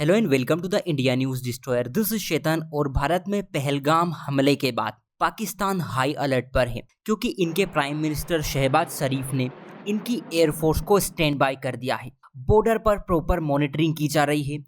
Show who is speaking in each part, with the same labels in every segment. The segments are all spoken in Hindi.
Speaker 1: Hello and welcome to the India news destroyer. This is Shaitan. और भारत में पहलगाम हमले के बाद पाकिस्तान हाई अलर्ट पर है क्योंकि इनके प्राइम मिनिस्टर शहबाज शरीफ ने इनकी एयरफोर्स को स्टैंड बाय कर दिया है। बॉर्डर पर प्रॉपर मॉनिटरिंग की जा रही है।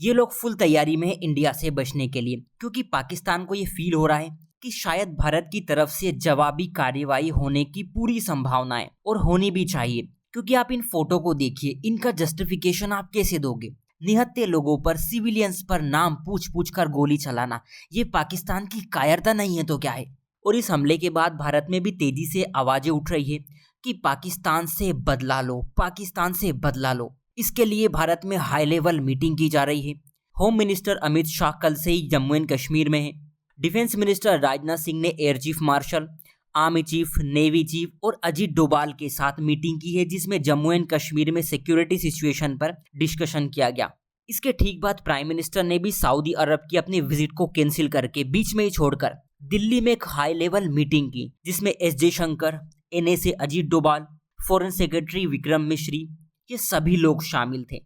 Speaker 1: ये लोग फुल तैयारी में है इंडिया से बचने के लिए, क्योंकि पाकिस्तान को ये फील हो रहा है कि शायद भारत की तरफ से जवाबी कार्रवाई होने की पूरी संभावना है और होनी भी चाहिए। क्योंकि आप इन फोटो को देखिए, इनका जस्टिफिकेशन आप कैसे दोगे? निहत्थे लोगों पर, सिविलियंस पर नाम पूछ पूछ कर गोली चलाना, ये पाकिस्तान की कायरता नहीं है तो क्या है? और इस हमले के बाद भारत में भी तेजी से आवाजें उठ रही है कि पाकिस्तान से बदला लो, पाकिस्तान से बदला लो। इसके लिए भारत में हाई लेवल मीटिंग की जा रही है। होम मिनिस्टर अमित शाह कल से ही जम्मू एंड कश्मीर में है। डिफेंस मिनिस्टर राजनाथ सिंह ने air chief marshal, army chief, navy chief और अजीत डोभाल के साथ मीटिंग की है, जिसमें जम्मू एंड कश्मीर में सिक्योरिटी सिचुएशन पर डिस्कशन किया गया। इसके ठीक बाद प्राइम मिनिस्टर ने भी सऊदी अरब की अपनी विजिट को कैंसिल करके बीच में ही छोड़कर दिल्ली में एक हाई लेवल मीटिंग की, जिसमें S Jaishankar, NSA Ajit Doval, foreign secretary Vikram मिश्री, ये सभी लोग शामिल थे।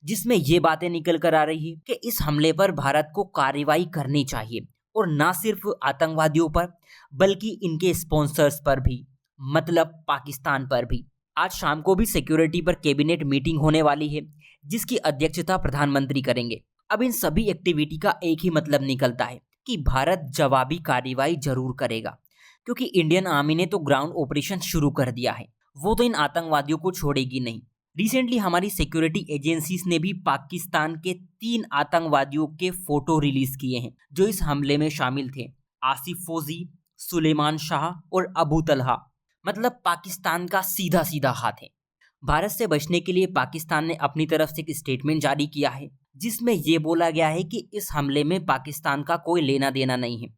Speaker 1: जिसमें ये बातें निकल कर आ रही है कि इस हमले पर भारत को कार्रवाई करनी चाहिए, और ना सिर्फ आतंकवादियों पर बल्कि इनके स्पॉन्सर्स पर भी, मतलब पाकिस्तान पर भी। आज शाम को भी सिक्योरिटी पर कैबिनेट मीटिंग होने वाली है, जिसकी अध्यक्षता प्रधानमंत्री करेंगे। अब इन सभी एक्टिविटी का एक ही मतलब निकलता है कि भारत जवाबी कार्रवाई जरूर करेगा, क्योंकि इंडियन आर्मी ने तो ग्राउंड ऑपरेशन शुरू कर दिया है। वो तो इन आतंकवादियों को छोड़ेगी नहीं। रिसेंटली हमारी सिक्योरिटी एजेंसीज ने भी पाकिस्तान के 3 आतंकवादियों के फोटो रिलीज किए हैं जो इस हमले में शामिल थे। आसिफ फौजी, सुलेमान शाह और अबू तलहा, मतलब पाकिस्तान का सीधा सीधा हाथ है। भारत से बचने के लिए पाकिस्तान ने अपनी तरफ से एक स्टेटमेंट जारी किया है, जिसमें यह बोला गया है कि इस हमले में पाकिस्तान का कोई लेना देना नहीं है।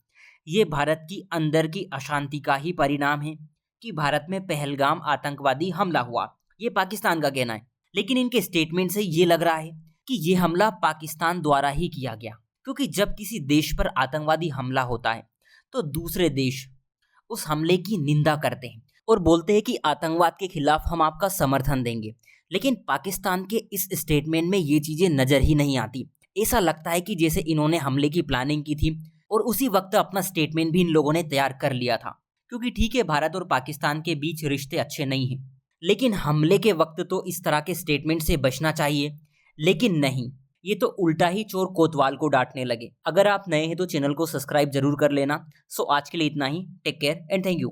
Speaker 1: ये भारत की अंदर की अशांति का ही परिणाम है कि भारत में पहलगाम आतंकवादी हमला हुआ, ये पाकिस्तान का कहना है। लेकिन इनके स्टेटमेंट से ये लग रहा है कि ये हमला पाकिस्तान द्वारा ही किया गया, क्योंकि जब किसी देश पर आतंकवादी हमला होता है तो दूसरे देश उस हमले की निंदा करते हैं और बोलते हैं कि आतंकवाद के खिलाफ हम आपका समर्थन देंगे। लेकिन पाकिस्तान के इस स्टेटमेंट में ये चीजें नजर ही नहीं आती। ऐसा लगता है कि जैसे इन्होंने हमले की प्लानिंग की थी और उसी वक्त अपना स्टेटमेंट भी इन लोगों ने तैयार कर लिया था। क्योंकि ठीक है, भारत और पाकिस्तान के बीच रिश्ते अच्छे नहीं हैं, लेकिन हमले के वक्त तो इस तरह के स्टेटमेंट से बचना चाहिए। लेकिन नहीं, ये तो उल्टा ही चोर कोतवाल को डांटने लगे। अगर आप नए हैं तो चैनल को सब्सक्राइब जरूर कर लेना। सो आज के लिए इतना ही। Take care and thank you.